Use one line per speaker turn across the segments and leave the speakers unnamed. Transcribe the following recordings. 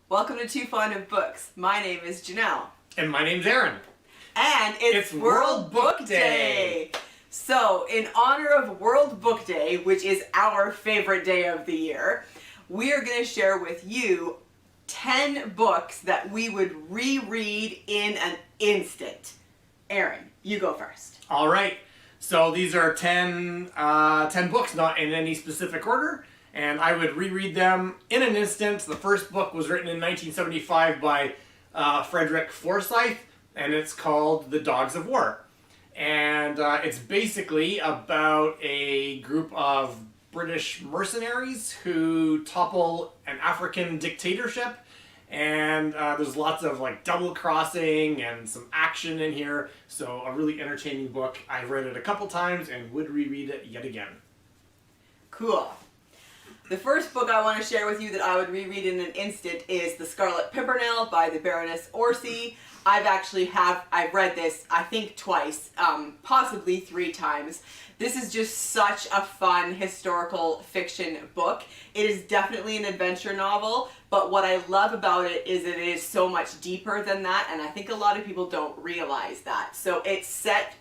Welcome to Too Fond of Books. My name is Janelle.
And my name's Aaron.
And it's World Book Day. So, in honor of World Book Day, which is our favorite day of the year, we are going to share with you 10 books that we would reread in an instant. Aaron, you go first.
All right. So these are 10 books, not in any specific order. And I would reread them in an instant. The first book was written in 1975 by Frederick Forsyth, and it's called The Dogs of War. And it's basically about a group of British mercenaries who topple an African dictatorship. And there's lots of double crossing and some action in here. So a really entertaining book. I've read it a couple times and would reread it yet again.
Cool. The first book I want to share with you that I would reread in an instant is The Scarlet Pimpernel by the Baroness Orczy. I've read this, I think twice, possibly 3 times. This is just such a fun historical fiction book. It is definitely an adventure novel, but what I love about it is it is so much deeper than that, and I think a lot of people don't realize that. So it's set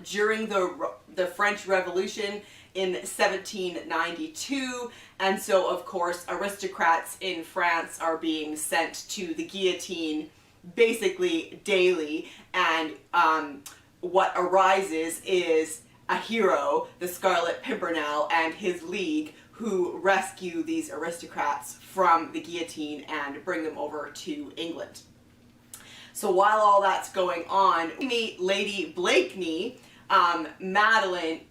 during the French Revolution in 1792, and so of course aristocrats in France are being sent to the guillotine basically daily, and what arises is a hero, the Scarlet Pimpernell, and his league, who rescue these aristocrats from the guillotine and bring them over to England. So while all that's going on, we meet Lady Blakeney, Marguerite.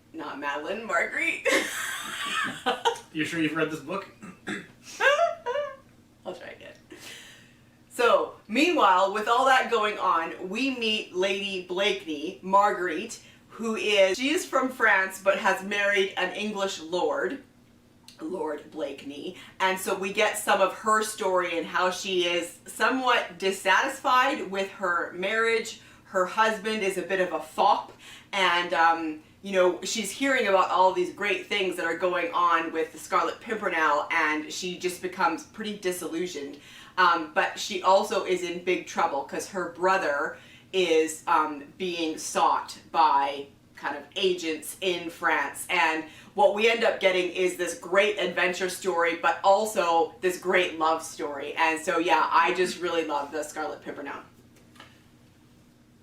You sure you've read this book?
I'll try again. So, meanwhile, with all that going on, we meet Lady Blakeney, Marguerite, she is from France but has married an English lord, Lord Blakeney, and so we get some of her story and how she is somewhat dissatisfied with her marriage. Her husband is a bit of a fop, and she's hearing about all these great things that are going on with the Scarlet Pimpernel, and she just becomes pretty disillusioned. But she also is in big trouble because her brother is being sought by kind of agents in France. And what we end up getting is this great adventure story, but also this great love story. And so, yeah, I just really love the Scarlet Pimpernel.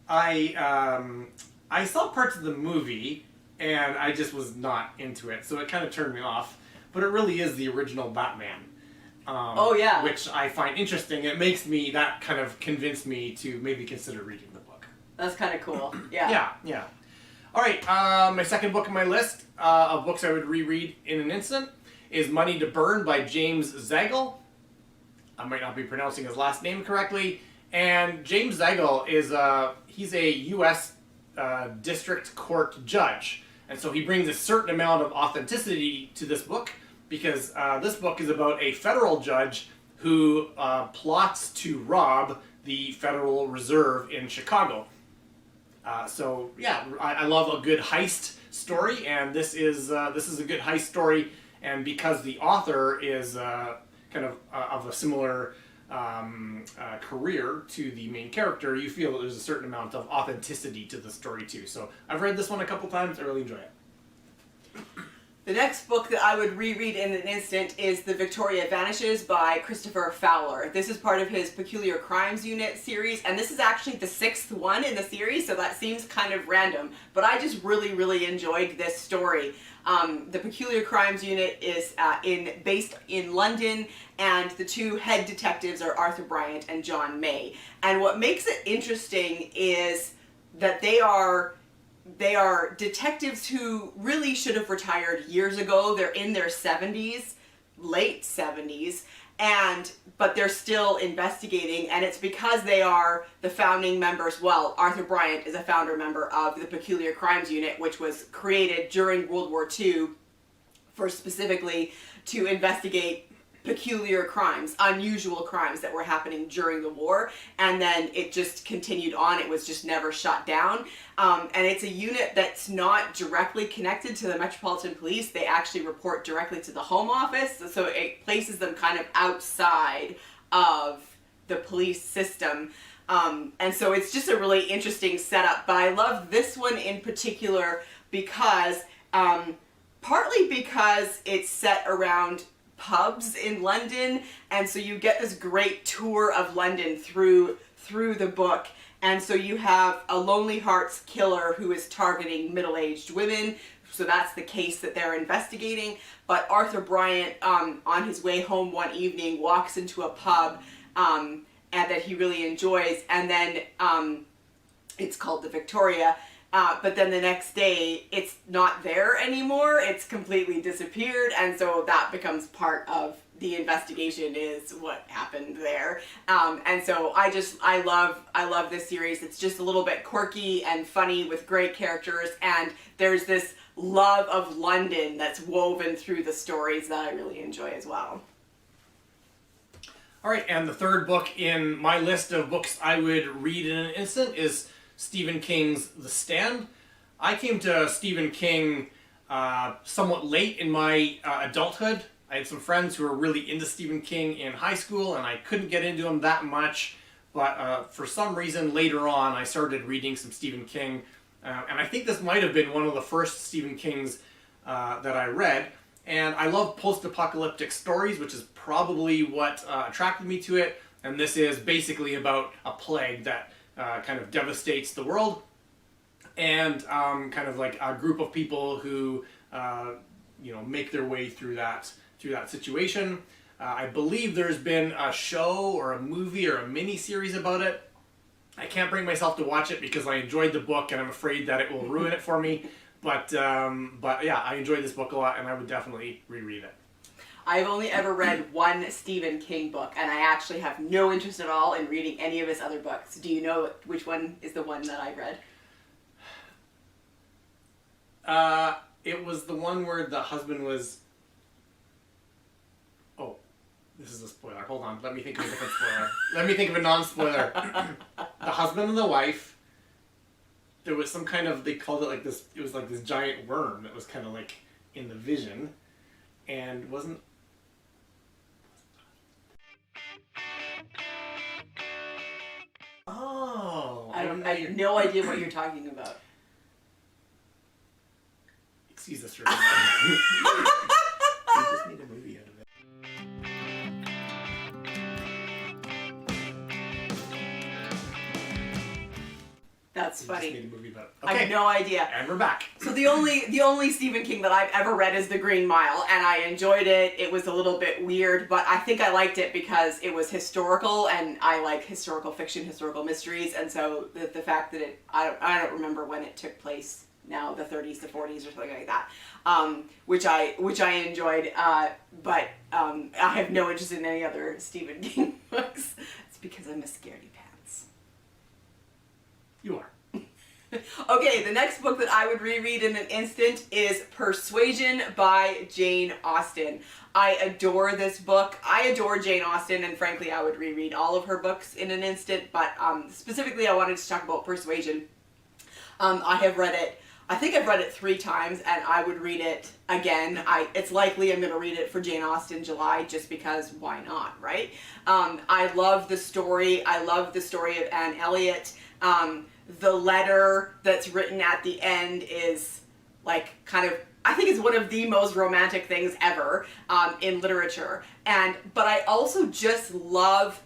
I saw parts of the movie, and I just was not into it, so it kind of turned me off. But it really is the original Batman.
Oh, yeah.
Which I find interesting. That kind of convinced me to maybe consider reading the book.
That's kind of cool. Yeah.
Yeah. All right, my second book on my list of books I would reread in an instant is Money to Burn by James Zagel. I might not be pronouncing his last name correctly. And James Zagel he's a U.S. District Court judge. And so he brings a certain amount of authenticity to this book, because this book is about a federal judge who plots to rob the Federal Reserve in Chicago. I love a good heist story, and this is a good heist story. And because the author is kind of a similar career to the main character, you feel that there's a certain amount of authenticity to the story too. So I've read this one a couple times. I really enjoy it.
The next book that I would reread in an instant is The Victoria Vanishes by Christopher Fowler. This is part of his Peculiar Crimes Unit series, and this is actually the 6th one in the series, so that seems kind of random, but I just really, really enjoyed this story. The Peculiar Crimes Unit is based in London, and the 2 head detectives are Arthur Bryant and John May. And what makes it interesting is that they are detectives who really should have retired years ago. They're in their 70s, late 70s, but they're still investigating, and it's because they are the founding members. Well, Arthur Bryant is a founder member of the Peculiar Crimes Unit, which was created during World War II specifically to investigate peculiar crimes, unusual crimes that were happening during the war, and then it just continued on. It was just never shut down, and it's a unit that's not directly connected to the Metropolitan Police. They actually report directly to the Home Office, so it places them kind of outside of the police system. And so it's just a really interesting setup. But I love this one in particular because, partly because it's set around pubs in London, and so you get this great tour of London through the book. And so you have a Lonely Hearts killer who is targeting middle-aged women, so that's the case that they're investigating. But Arthur Bryant, on his way home one evening, walks into a pub and that he really enjoys, and then it's called the Victoria. But then the next day, it's not there anymore. It's completely disappeared, and so that becomes part of the investigation, is what happened there. And so I love this series. It's just a little bit quirky and funny with great characters, and there's this love of London that's woven through the stories that I really enjoy as well.
All right, and the third book in my list of books I would read in an instant is Stephen King's The Stand. I came to Stephen King somewhat late in my adulthood. I had some friends who were really into Stephen King in high school, and I couldn't get into him that much. But for some reason, later on, I started reading some Stephen King. And I think this might have been one of the first Stephen Kings that I read. And I love post-apocalyptic stories, which is probably what attracted me to it. And this is basically about a plague that kind of devastates the world, and kind of like a group of people who make their way through that situation. I believe there's been a show or a movie or a mini series about it. I can't bring myself to watch it because I enjoyed the book and I'm afraid that it will ruin it for me. But yeah, I enjoyed this book a lot, and I would definitely reread it.
I've only ever read one Stephen King book, and I actually have no interest at all in reading any of his other books. Do you know which one is the one that I read?
It was the one where the husband was... Oh, this is a spoiler. Hold on. Let me think of a different spoiler. Let me think of a non-spoiler. The husband and the wife, there was some kind of... They called it like this... It was like this giant worm that was kind of like in the vision. And wasn't... Oh,
I have no idea what you're talking about.
Excuse us for that. We just made a movie out of it.
That's funny.
We just made a movie about it.
Okay. I have no idea.
And we're back.
So the only Stephen King that I've ever read is The Green Mile, and I enjoyed it. It was a little bit weird, but I think I liked it because it was historical, and I like historical fiction, historical mysteries, and so the fact that I don't remember when it took place now, the 30s, the 40s, or something like that, which I enjoyed, but I have no interest in any other Stephen King books. It's because I'm a scaredy pants.
You are.
Okay, the next book that I would reread in an instant is Persuasion by Jane Austen. I adore this book. I adore Jane Austen, and frankly, I would reread all of her books in an instant, but specifically I wanted to talk about Persuasion. I have read it. I think I've read it 3 times, and I would read it again. It's likely I'm going to read it for Jane Austen July, just because why not, right? I love the story. I love the story of Anne Elliot. The letter that's written at the end is like kind of, I think it's one of the most romantic things ever in literature. But I also just love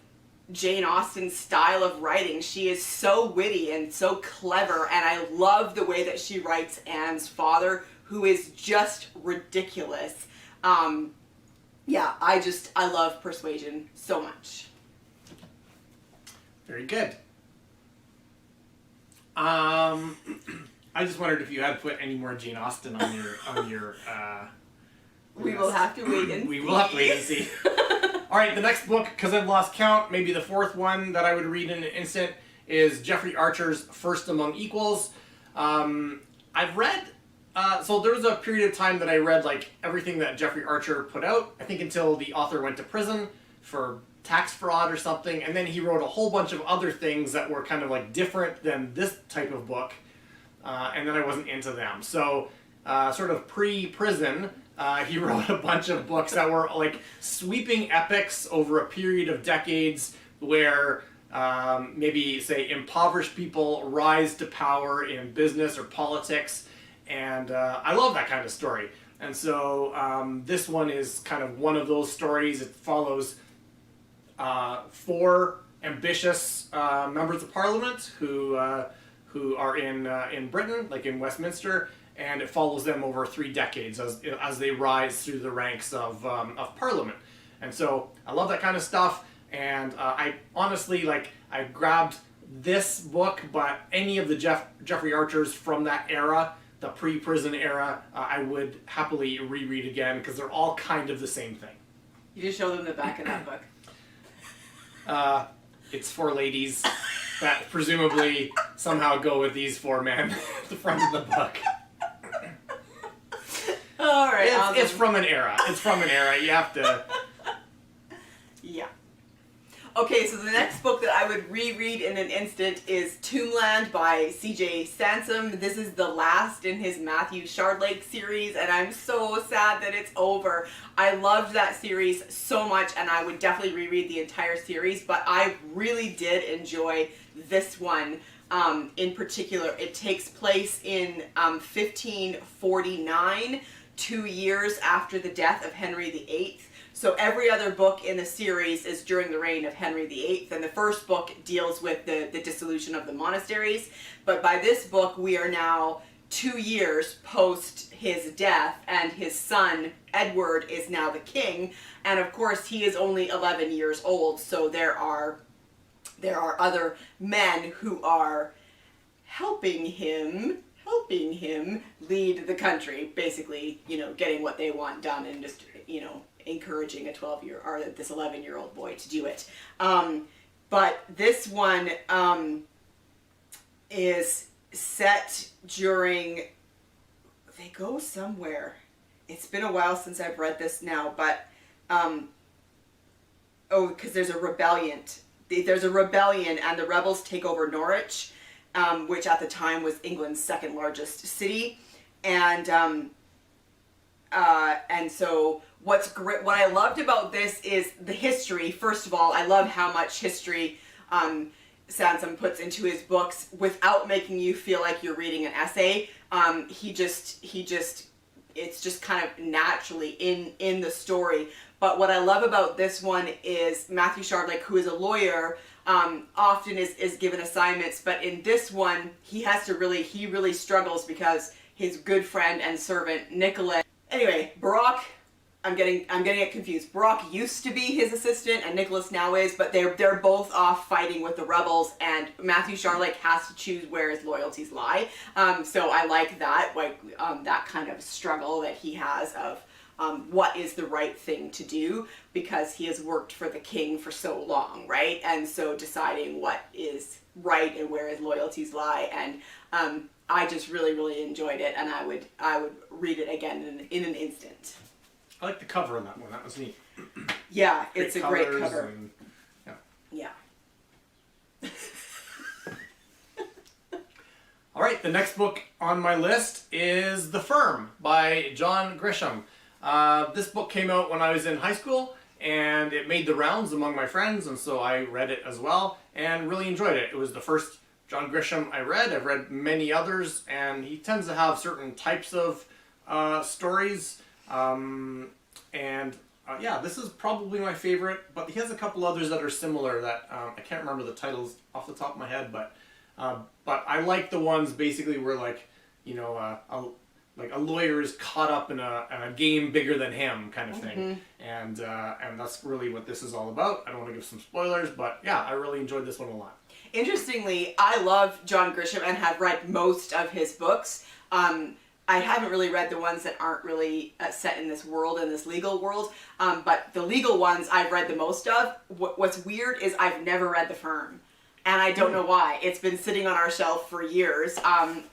Jane Austen's style of writing. She is so witty and so clever, and I love the way that she writes Anne's father, who is just ridiculous. Yeah, I love Persuasion so much.
Very good. I just wondered if you had put any more Jane Austen on your
We will have to wait and see.
We will have to wait and see. All right, the next book, because I've lost count, maybe the 4th one that I would read in an instant, is Jeffrey Archer's First Among Equals. I've read, so there was a period of time that I read like everything that Jeffrey Archer put out, I think until the author went to prison for tax fraud or something, and then he wrote a whole bunch of other things that were kind of like different than this type of book, and then I wasn't into them. So sort of pre-prison, he wrote a bunch of books that were like sweeping epics over a period of decades where maybe, say, impoverished people rise to power in business or politics. And I love that kind of story. And so this one is kind of one of those stories. It follows 4 ambitious members of Parliament who are in Britain, like in Westminster, and it follows them over 3 decades as they rise through the ranks of Parliament. And so I love that kind of stuff. And I honestly, I grabbed this book, but any of the Jeffrey Archers from that era, the pre-prison era, I would happily reread again because they're all kind of the same thing.
You just show them the back of that book.
It's 4 ladies that presumably somehow go with these 4 men at the front of the book.
All right.
It's from an era. It's from an era. You have to...
Yeah. Okay, so the next book that I would reread in an instant is Tombland by C.J. Sansom. This is the last in his Matthew Shardlake series, and I'm so sad that it's over. I loved that series so much, and I would definitely reread the entire series, but I really did enjoy this one in particular. It takes place in 1549, 2 years after the death of Henry VIII. So every other book in the series is during the reign of Henry VIII, and the first book deals with the dissolution of the monasteries. But by this book, we are now 2 years post his death, and his son, Edward, is now the king. And of course, he is only 11 years old, so there are other men who are helping him lead the country, basically, getting what they want done and just, encouraging a 12-year or this 11-year-old boy to do it. But this one is set during, they go somewhere. It's been a while since I've read this now, but because there's a rebellion. There's a rebellion, and the rebels take over Norwich, which at the time was England's 2nd largest city, and so what I loved about this is the history. First of all, I love how much history Sansom puts into his books without making you feel like you're reading an essay. It's just kind of naturally in the story. But what I love about this one is Matthew Shardlake, who is a lawyer, often is given assignments, but in this one he really struggles because his good friend and servant Nicholas. Anyway, Brock, I'm getting it confused. Brock used to be his assistant, and Nicholas now is, but they're both off fighting with the rebels, and Matthew Shardlake has to choose where his loyalties lie. So I like that, that kind of struggle that he has of what is the right thing to do, because he has worked for the king for so long, right? And so deciding what is right and where his loyalties lie, and I just really enjoyed it, and I would read it again in an instant.
I like the cover on that one. That was neat.
Yeah, it's a great cover.
And,
yeah.
All right, the next book on my list is The Firm by John Grisham. This book came out when I was in high school, and it made the rounds among my friends, and so I read it as well, and really enjoyed it. It was the first John Grisham I read. I've read many others, and he tends to have certain types of stories. Yeah, this is probably my favorite, but he has a couple others that are similar that I can't remember the titles off the top of my head, but I like the ones basically where a lawyer is caught up in a game bigger than him kind of thing, and that's really what this is all about. I don't want to give some spoilers, but yeah, I really enjoyed this one a lot.
Interestingly, I love John Grisham and have read most of his books. I haven't really read the ones that aren't really set in this world, in this legal world, but the legal ones I've read the most of. What's weird is I've never read The Firm, and I don't know why. It's been sitting on our shelf for years. So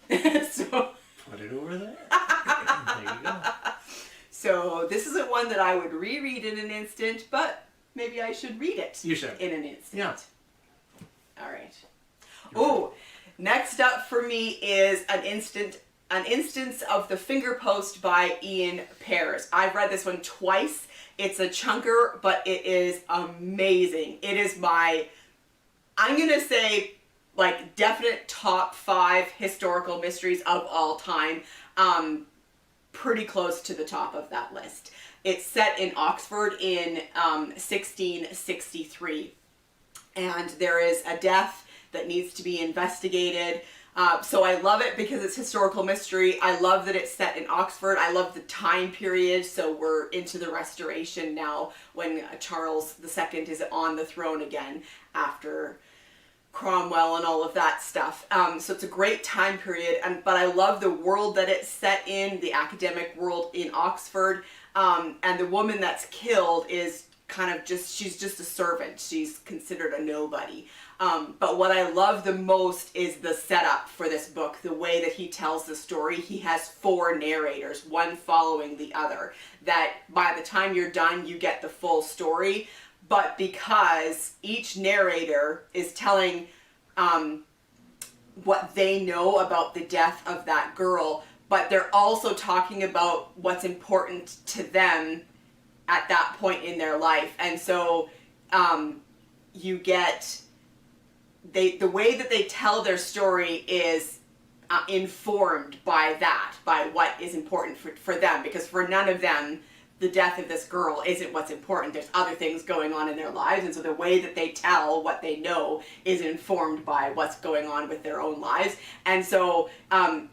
put it over there. There you go.
So this isn't one that I would reread in an instant, but maybe I should read it.
You should.
In an instant.
Yeah.
All right. Oh, next up for me is an instance of The Fingerpost by Iain Pears. I've read this one twice. It's a chunker, but it is amazing. It is my I'm going to say, like, definite top 5 historical mysteries of all time. Pretty close to the top of that list. It's set in Oxford in 1663. And there is a death that needs to be investigated. So I love it because it's historical mystery. I love that it's set in Oxford. I love the time period. So we're into the Restoration now, when Charles II is on the throne again after Cromwell and all of that stuff. So it's a great time period. But I love the world that it's set in, the academic world in Oxford. And the woman that's killed is kind of she's just a servant. She's considered a nobody. But what I love the most is the setup for this book, the way that he tells the story. He has 4 narrators, one following the other, that by the time you're done, you get the full story. But because each narrator is telling what they know about the death of that girl, but they're also talking about what's important to them at that point in their life. And so you get, the way that they tell their story is informed by that, by what is important for them, because for none of them, the death of this girl isn't what's important. There's other things going on in their lives, and so the way that they tell what they know is informed by what's going on with their own lives. And so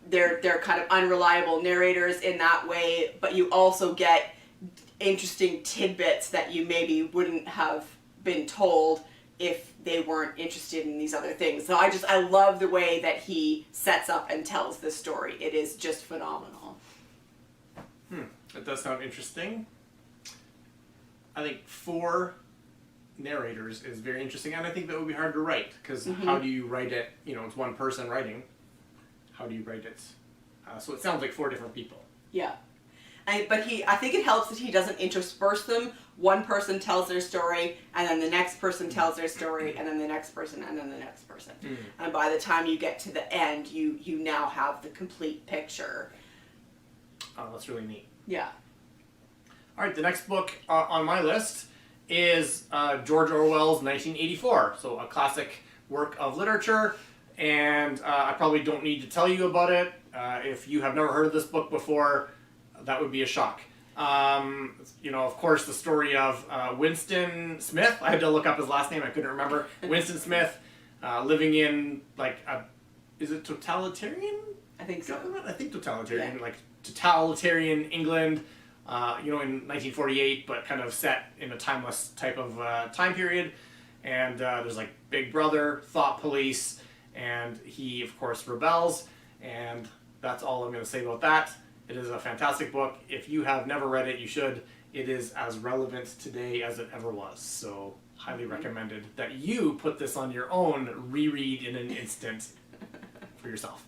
they're kind of unreliable narrators in that way, but you also get interesting tidbits that you maybe wouldn't have been told if they weren't interested in these other things. So I love the way that he sets up and tells this story. It is just phenomenal.
That does sound interesting. I think 4 narrators is very interesting, and I think that would be hard to write, because how do you write it? You know, it's one person writing. How do you write it? So it sounds like 4 different people.
Yeah. But I think it helps that he doesn't intersperse them. One person tells their story, and then the next person tells their story, and then the next person, and then the next person. And by the time you get to the end, you now have the complete picture.
Oh, that's really neat.
Yeah.
All right, the next book on my list is George Orwell's 1984. So a classic work of literature, and I probably don't need to tell you about it. If you have never heard of this book before, that would be a shock. You know, of course, the story of Winston Smith. I had to look up his last name. I couldn't remember. Winston Smith, living in, like, is it totalitarian?
I think so.
Government? I think totalitarian,
Yeah.
like totalitarian England, you know, in 1948, but kind of set in a timeless type of time period. And there's like Big Brother, Thought Police, and he, of course, rebels. And that's all I'm going to say about that. It is a fantastic book. If you have never read it, you should. It is as relevant today as it ever was. So highly recommended that you put this on your own reread in an instant for yourself.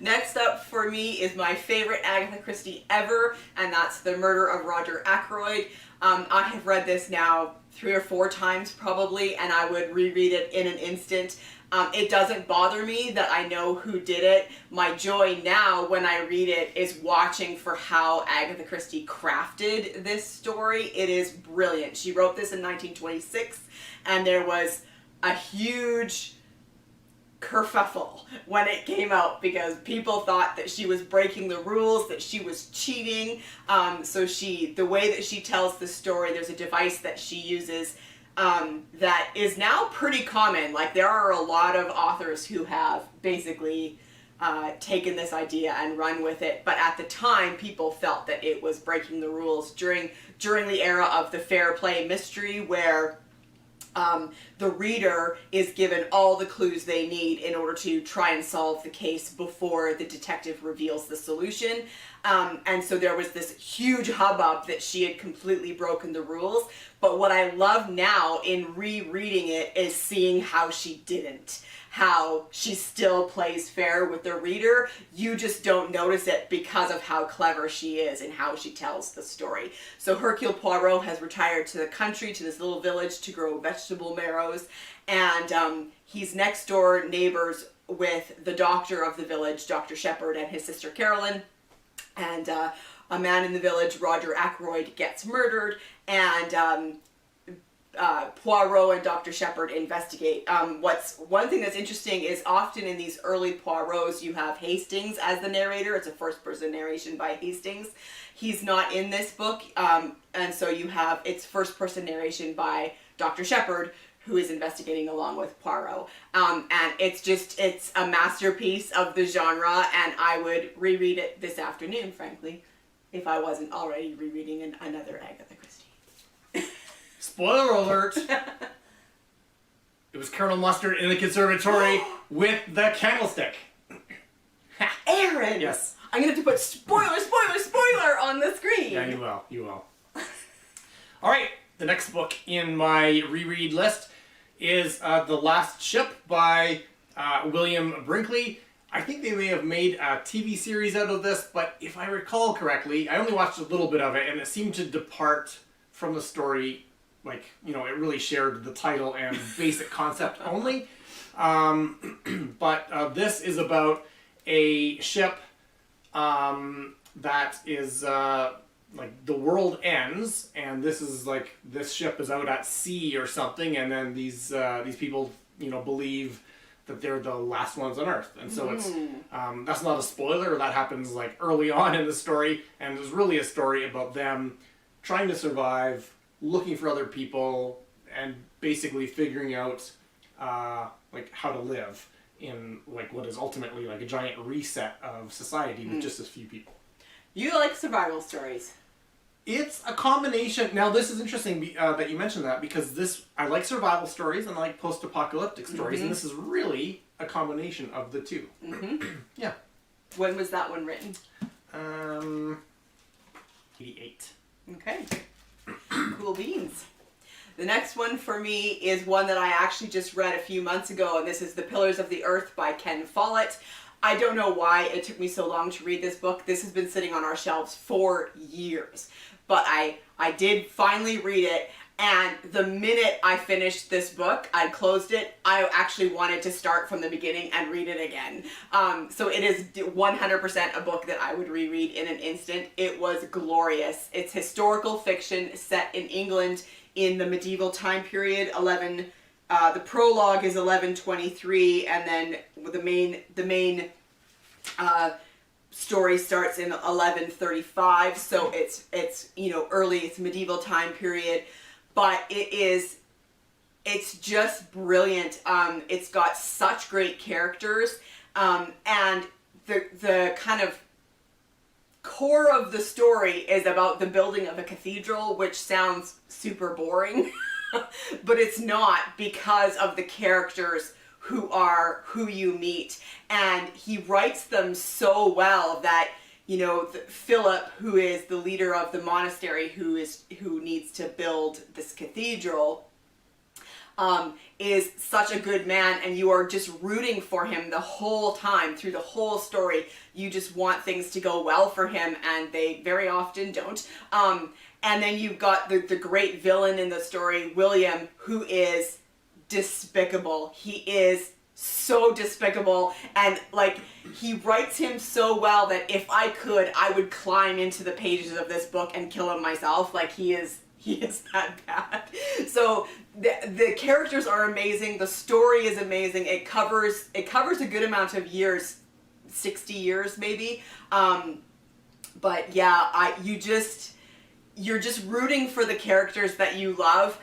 Next up for me is my favorite Agatha Christie ever, and that's The Murder of Roger Ackroyd. I have read this now 3 or 4 times probably, and I would reread it in an instant. It doesn't bother me that I know who did it. My joy now when I read it is watching for how Agatha Christie crafted this story. It is brilliant. She wrote this in 1926, and there was a huge kerfuffle when it came out because people thought that she was breaking the rules, that she was cheating. So the way that she tells the story, there's a device that she uses that is now pretty common. Like, there are a lot of authors who have basically taken this idea and run with it, but at the time people felt that it was breaking the rules during the era of the fair play mystery, where the reader is given all the clues they need in order to try and solve the case before the detective reveals the solution. And so there was this huge hubbub that she had completely broken the rules. But what I love now in rereading it is seeing how she didn't. How she still plays fair with the reader. You just don't notice it because of how clever she is and how she tells the story. So Hercule Poirot has retired to the country, to this little village, to grow vegetable marrows. And he's next door neighbors with the doctor of the village, Dr. Shepherd, and his sister Carolyn. And a man in the village, Roger Ackroyd, gets murdered. And Poirot and Dr. Shepherd investigate. One thing that's interesting is often in these early Poirots you have Hastings as the narrator. It's a first-person narration by Hastings. He's not in this book, and so it's first-person narration by Dr. Shepherd, who is investigating along with Poirot. And it's a masterpiece of the genre, and I would reread it this afternoon, frankly, if I wasn't already rereading another Agatha Christie.
Spoiler alert! It was Colonel Mustard in the conservatory with the candlestick.
Aaron!
Yes.
I'm going to have to put spoiler on the screen.
Yeah, you will. All right, the next book in my reread list is The Last Ship by William Brinkley. I think they may have made a TV series out of this, but if I recall correctly, I only watched a little bit of it, and it seemed to depart from the story. Like, it really shared the title and basic concept only. But this is about a ship that is, like, the world ends, and this ship is out at sea or something, and then these people, believe that they're the last ones on Earth. And so it's, that's not a spoiler, that happens, like, early on in the story, and it's really a story about them trying to survive, looking for other people, and basically figuring out like how to live in like what is ultimately like a giant reset of society with just a few people.
You like survival stories.
It's a combination. Now this is interesting that you mentioned that, because I like survival stories and I like post-apocalyptic stories, and this is really a combination of the two. Yeah.
When was that one written?
88.
Okay. Cool beans. The next one for me is one that I actually just read a few months ago, and this is The Pillars of the Earth by Ken Follett. I don't know why it took me so long to read this book. This has been sitting on our shelves for years. But I did finally read it, and the minute I finished this book, I closed it, I actually wanted to start from the beginning and read it again. So it is 100% a book that I would reread in an instant. It was glorious. It's historical fiction set in England in the medieval time period. The prologue is 1123, and then the main story starts in 1135. So it's early, it's medieval time period. But it's just brilliant. It's got such great characters, and the kind of core of the story is about the building of a cathedral, which sounds super boring, but it's not, because of the characters who you meet, and he writes them so well that Philip, who is the leader of the monastery, who needs to build this cathedral, is such a good man, and you are just rooting for him the whole time through the whole story. You just want things to go well for him, and they very often don't. And then you've got the great villain in the story, William, who is despicable. He is so despicable, and like he writes him so well that if I could, I would climb into the pages of this book and kill him myself. Like he is that bad. So the characters are amazing. The story is amazing. It covers a good amount of years, 60 years maybe. But yeah, you're just rooting for the characters that you love.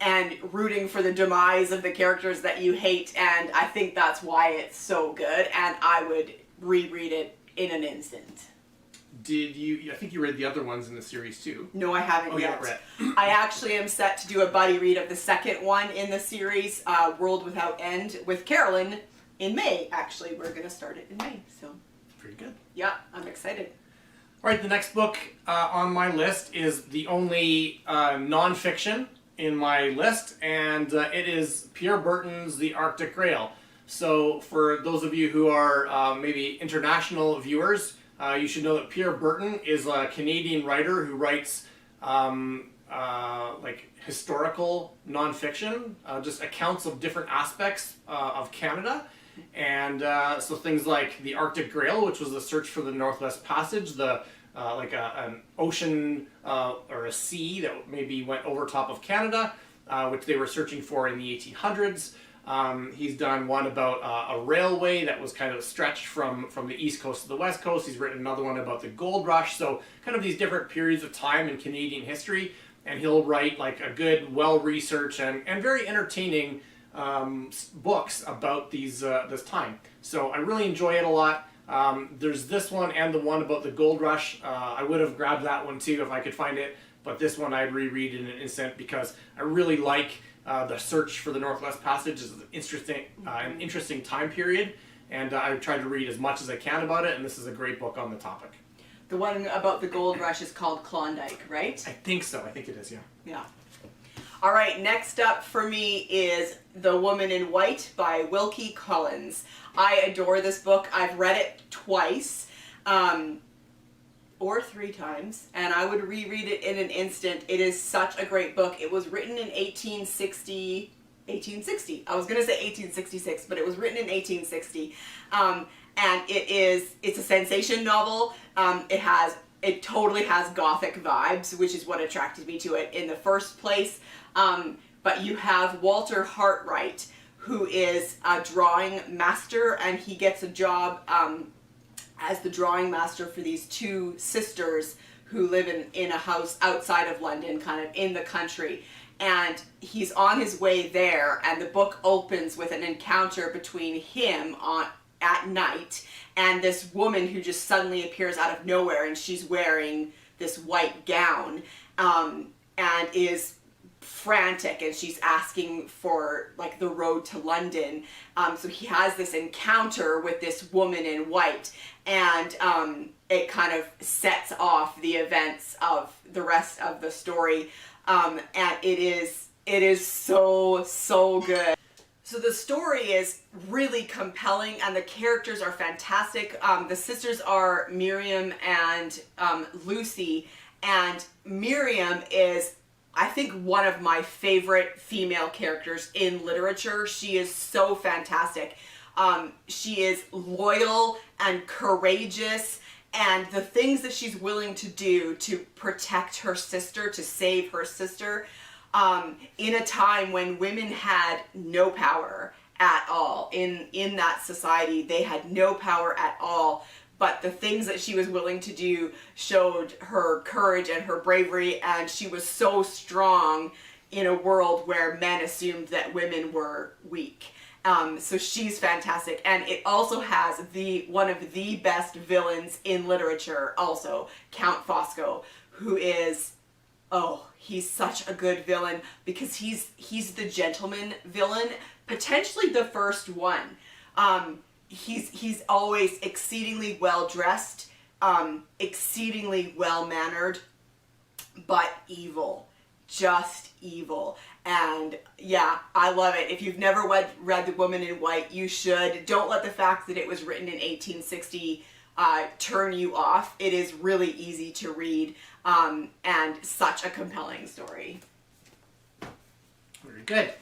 And rooting for the demise of the characters that you hate, and I think that's why it's so good, and I would reread it in an instant.
I think you read the other ones in the series too.
No, I haven't yet.
You haven't read.
I actually am set to do a buddy read of the second one in the series, World Without End, with Carolyn in May. Actually, we're going to start it in May, so.
Pretty good.
Yeah, I'm excited.
All right, the next book on my list is the only non-fiction in my list, and it is Pierre Berton's The Arctic Grail. So for those of you who are maybe international viewers, you should know that Pierre Berton is a Canadian writer who writes like historical nonfiction, just accounts of different aspects of Canada. And so things like The Arctic Grail, which was the search for the Northwest Passage, like an ocean or a sea that maybe went over top of Canada. which they were searching for in the 1800s. He's done one about a railway that was kind of stretched from the east coast to the west coast. He's written another one about the gold rush. So kind of these different periods of time in Canadian history. And he'll write like a good, well-researched and very entertaining books about this time. So I really enjoy it a lot. There's this one and the one about the gold rush. I would have grabbed that one too if I could find it. But this one I'd reread in an instant because I really like the search for the Northwest Passage. Is an interesting time period, and I tried to read as much as I can about it, and this is a great book on the topic.
The one about the gold rush is called Klondike, right?
I think so. I think it is, yeah.
Yeah. All right, next up for me is The Woman in White by Wilkie Collins. I adore this book. I've read it twice. Or 3 times, and I would reread it in an instant. It is such a great book. It was written in 1860. I was going to say 1866, but it was written in 1860. And it's a sensation novel. It totally has Gothic vibes, which is what attracted me to it in the first place. But you have Walter Hartright, who is a drawing master, and he gets a job as the drawing master for these 2 sisters who live in a house outside of London, kind of in the country. And he's on his way there, and the book opens with an encounter between him at night and this woman who just suddenly appears out of nowhere, and she's wearing this white gown and is frantic, and she's asking for like the road to London. So he has this encounter with this woman in white, and it kind of sets off the events of the rest of the story. And it is so good. So the story is really compelling, and the characters are fantastic. The sisters are Miriam and Lucy, and Miriam is, I think, one of my favorite female characters in literature. She is so fantastic. She is loyal and courageous, and the things that she's willing to do to protect her sister, to save her sister, in a time when women had no power at all. In that society, they had no power at all. But the things that she was willing to do showed her courage and her bravery, and she was so strong in a world where men assumed that women were weak. So she's fantastic, and it also has one of the best villains in literature also, Count Fosco, who is, he's such a good villain because he's the gentleman villain, potentially the first one. He's always exceedingly well dressed, exceedingly well mannered, but evil, just evil. And yeah, I love it. If you've never read The Woman in White, you should. Don't let the fact that it was written in 1860 turn you off. It is really easy to read, and such a compelling story.
Very good.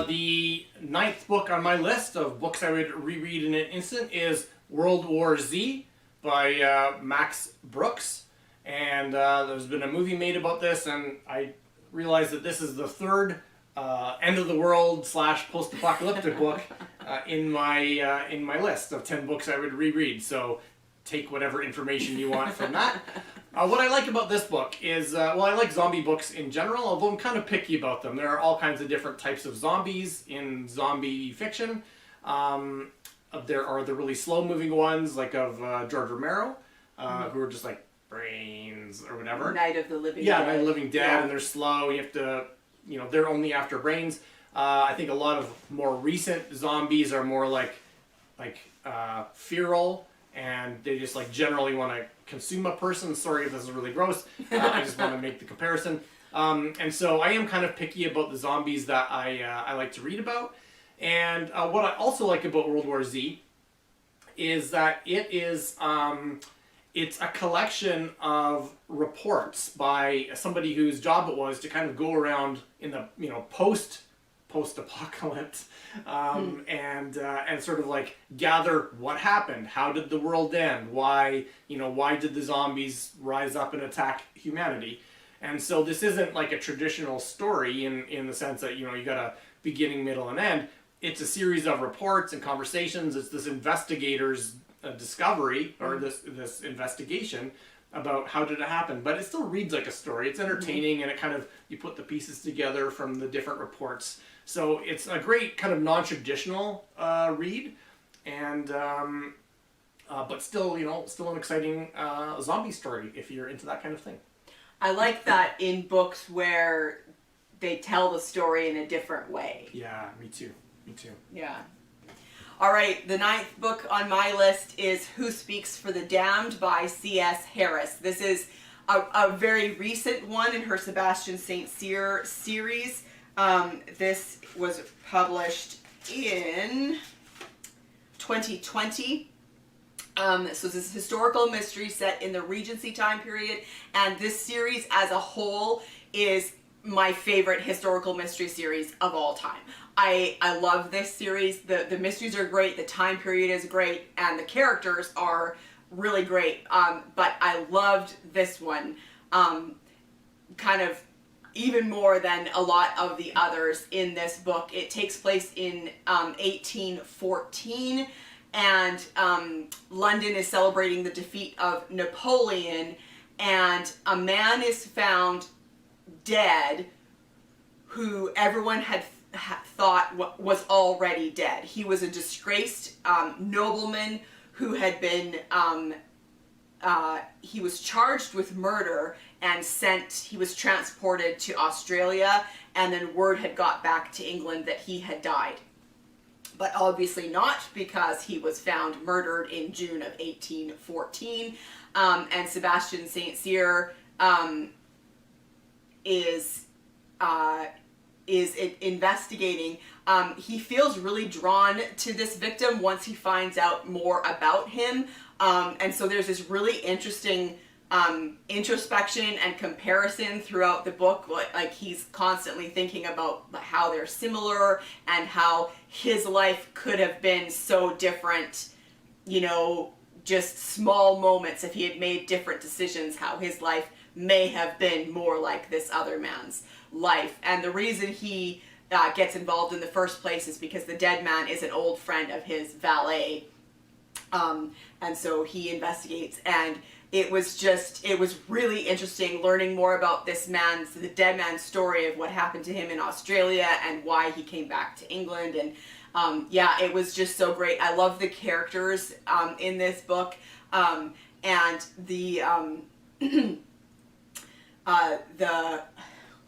The 9th book on my list of books I would reread in an instant is World War Z by Max Brooks. And there's been a movie made about this, and I realized that this is the 3rd end of the world / post-apocalyptic book in my list of 10 books I would reread. So take whatever information you want from that. What I like about this book is, I like zombie books in general, although I'm kind of picky about them. There are all kinds of different types of zombies in zombie fiction. There are the really slow-moving ones, like of George Romero, who are just like brains or whatever.
Night of the Living Dead.
Yeah, Night of the Living Dead, and they're slow. You have to, they're only after brains. I think a lot of more recent zombies are more like feral, and they just like generally want to consume a person. Sorry if this is really gross. I just want to make the comparison. And so I am kind of picky about the zombies that I like to read about. And what I also like about World War Z is that it is it's a collection of reports by somebody whose job it was to kind of go around in the post-apocalypse and sort of like gather what happened, how did the world end, why did the zombies rise up and attack humanity. And so this isn't like a traditional story in the sense that, you got a beginning, middle, and end. It's a series of reports and conversations. It's this investigator's discovery, or this investigation about how did it happen. But it still reads like a story. It's entertaining, and it kind of, you put the pieces together from the different reports. So it's a great kind of non-traditional read, and but still, still an exciting zombie story if you're into that kind of thing.
I like that in books where they tell the story in a different way.
Yeah, me too. Me too.
Yeah. All right, the 9th book on my list is Who Speaks for the Damned by C.S. Harris. This is a very recent one in her Sebastian St. Cyr series. This was published in 2020. So this is a historical mystery set in the Regency time period, and this series as a whole is my favorite historical mystery series of all time. I love this series. The mysteries are great, the time period is great, and the characters are really great. But I loved this one kind of even more than a lot of the others in this book. It takes place in 1814, and London is celebrating the defeat of Napoleon, and a man is found dead who everyone had thought was already dead. He was a disgraced nobleman who had been, he was charged with murder and he was transported to Australia, and then word had got back to England that he had died. But obviously not, because he was found murdered in June of 1814, and Sebastian St. Cyr is investigating. He feels really drawn to this victim once he finds out more about him, and so there's this really interesting introspection and comparison throughout the book. Like he's constantly thinking about how they're similar and how his life could have been so different, just small moments if he had made different decisions, how his life may have been more like this other man's life. And the reason he gets involved in the first place is because the dead man is an old friend of his valet, and so he investigates, and it was really interesting learning more about the dead man's story of what happened to him in Australia and why he came back to England. And it was just so great. I love the characters in this book, and the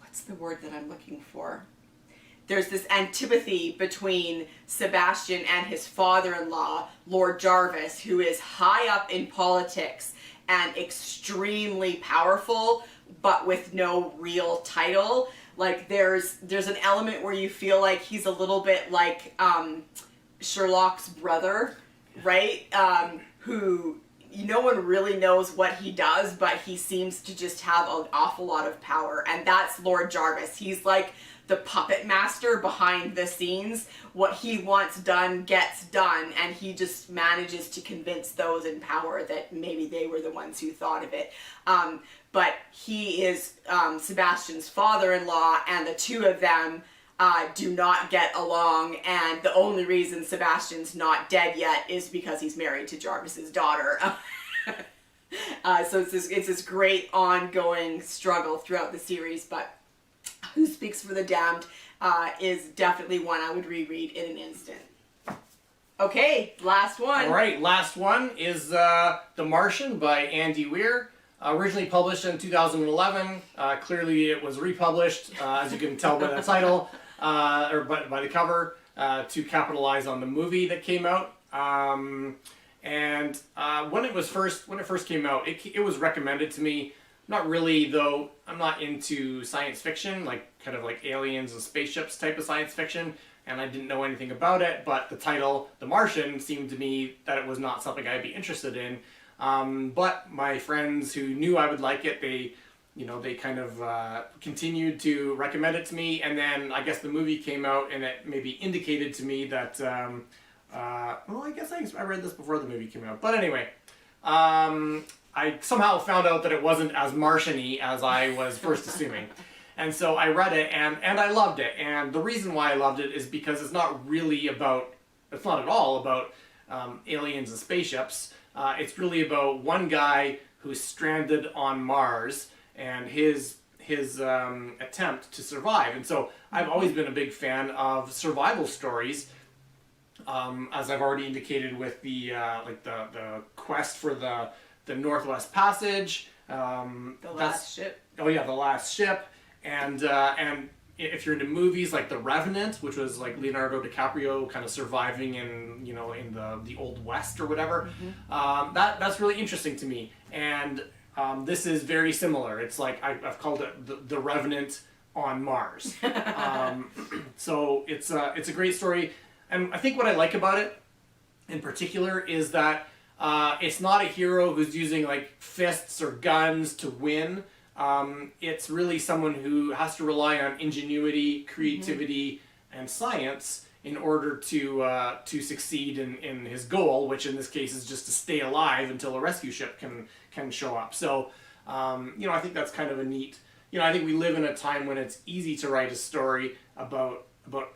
what's the word that I'm looking for? There's this antipathy between Sebastian and his father-in-law, Lord Jarvis, who is high up in politics and extremely powerful, but with no real title. Like there's an element where you feel like he's a little bit like Sherlock's brother, right? Who no one really knows what he does, but he seems to just have an awful lot of power, and that's Lord Jarvis. He's like the puppet master behind the scenes. What he wants done gets done, and he just manages to convince those in power that maybe they were the ones who thought of it. But he is Sebastian's father-in-law, and the two of them do not get along, and the only reason Sebastian's not dead yet is because he's married to Jarvis's daughter. So it's this great ongoing struggle throughout the series, but Who Speaks for the Damned is definitely one I would reread in an instant. Okay, last one.
All right, last one is The Martian by Andy Weir. Originally published in 2011. Clearly it was republished, as you can tell by the title, or by the cover, to capitalize on the movie that came out. And when it first came out, it was recommended to me. Not really, though. I'm not into science fiction, kind of like aliens and spaceships type of science fiction, and I didn't know anything about it. But the title, The Martian, seemed to me that it was not something I'd be interested in. But my friends who knew I would like it, they kind of continued to recommend it to me, and then I guess the movie came out, and it maybe indicated to me that, I guess I read this before the movie came out. But anyway, I somehow found out that it wasn't as Martian-y as I was first assuming. And so I read it, and I loved it. And the reason why I loved it is because it's not at all about aliens and spaceships. It's really about one guy who's stranded on Mars and his attempt to survive. And so I've always been a big fan of survival stories, as I've already indicated with the quest for the Northwest Passage.
The Last Ship.
Oh yeah, The Last Ship. And if you're into movies like The Revenant, which was like Leonardo DiCaprio kind of surviving in the Old West or whatever, that's really interesting to me. And this is very similar. It's like I've called it the Revenant on Mars. So it's a great story, and I think what I like about it in particular is that it's not a hero who's using like fists or guns to win. It's really someone who has to rely on ingenuity, creativity, and science in order to succeed in his goal, which in this case is just to stay alive until a rescue ship can show up. So, I think that's kind of a neat. I think we live in a time when it's easy to write a story about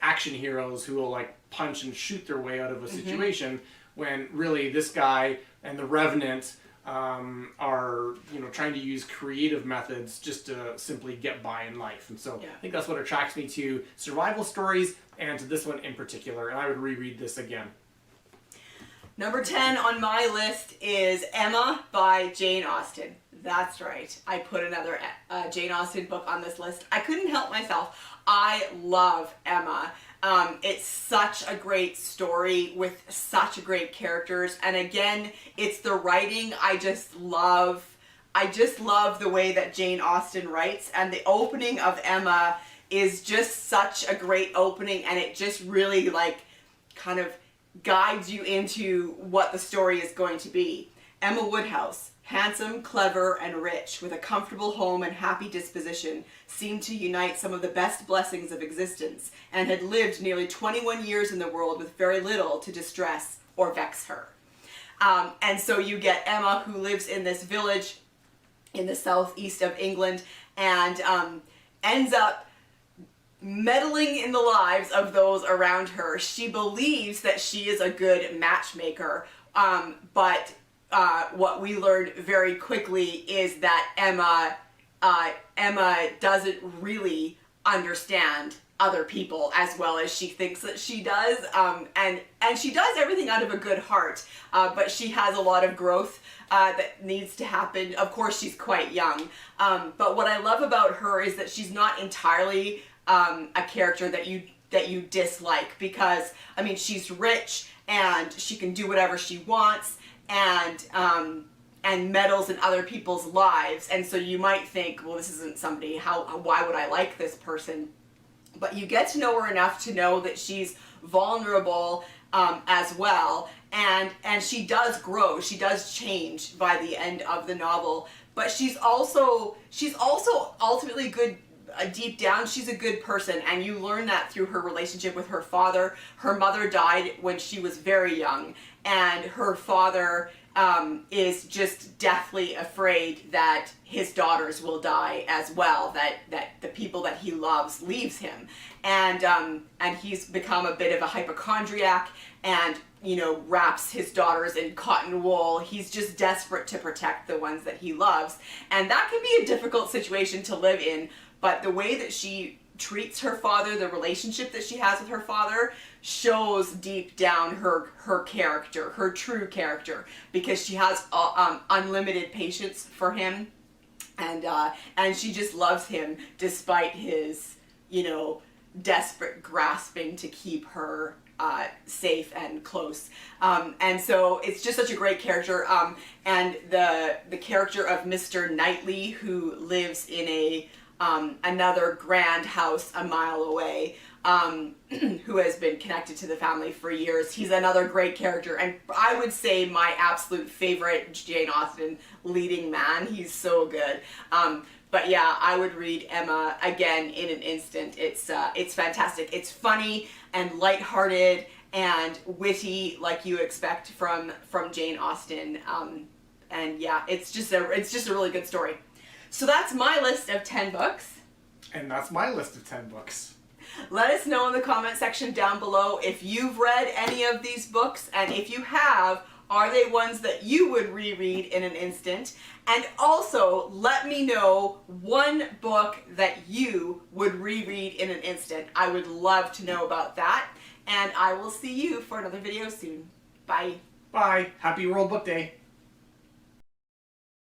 action heroes who will like punch and shoot their way out of a situation, when really this guy and the Revenant are trying to use creative methods just to simply get by in life. And so I think that's what attracts me to survival stories and to this one in particular, and I would reread this again.
Number 10 on my list is Emma by Jane Austen. That's right, I put another Jane Austen book on this list. I couldn't help myself. I love Emma. It's such a great story with such great characters, and again, it's the writing. I just love the way that Jane Austen writes, and the opening of Emma is just such a great opening, and it just really like kind of guides you into what the story is going to be. Emma Woodhouse, handsome, clever, and rich, with a comfortable home and happy disposition, seemed to unite some of the best blessings of existence, and had lived nearly 21 years in the world with very little to distress or vex her. And so you get Emma, who lives in this village in the southeast of England, and ends up meddling in the lives of those around her. She believes that she is a good matchmaker, but what we learned very quickly is that Emma doesn't really understand other people as well as she thinks that she does, and she does everything out of a good heart, but she has a lot of growth that needs to happen. Of course, she's quite young, but what I love about her is that she's not entirely a character that you dislike, because I mean, she's rich and she can do whatever she wants, and meddles in other people's lives, and so you might think, well, this isn't somebody, why would I like this person? But you get to know her enough to know that she's vulnerable as well, and she does grow, she does change by the end of the novel, but she's also ultimately good. Deep down, she's a good person, and you learn that through her relationship with her father. Her mother died when she was very young, and her father is just deathly afraid that his daughters will die as well, that the people that he loves leaves him, and he's become a bit of a hypochondriac, and wraps his daughters in cotton wool. He's just desperate to protect the ones that he loves, and that can be a difficult situation to live in. But the way that she treats her father, the relationship that she has with her father, shows deep down her character, her true character, because she has unlimited patience for him, and she just loves him despite his, desperate grasping to keep her safe and close. And so it's just such a great character. And the character of Mr. Knightley, who lives in another grand house a mile away, who has been connected to the family for years. He's another great character, and I would say my absolute favorite Jane Austen leading man. He's so good. But yeah, I would read Emma again in an instant. It's fantastic. It's funny and lighthearted and witty, like you expect from Jane Austen. And yeah, it's just a really good story. So that's my list of 10 books.
And that's my list of 10 books.
Let us know in the comment section down below if you've read any of these books, and if you have, are they ones that you would reread in an instant? And also, let me know one book that you would reread in an instant. I would love to know about that. And I will see you for another video soon. Bye.
Bye. Happy World Book Day.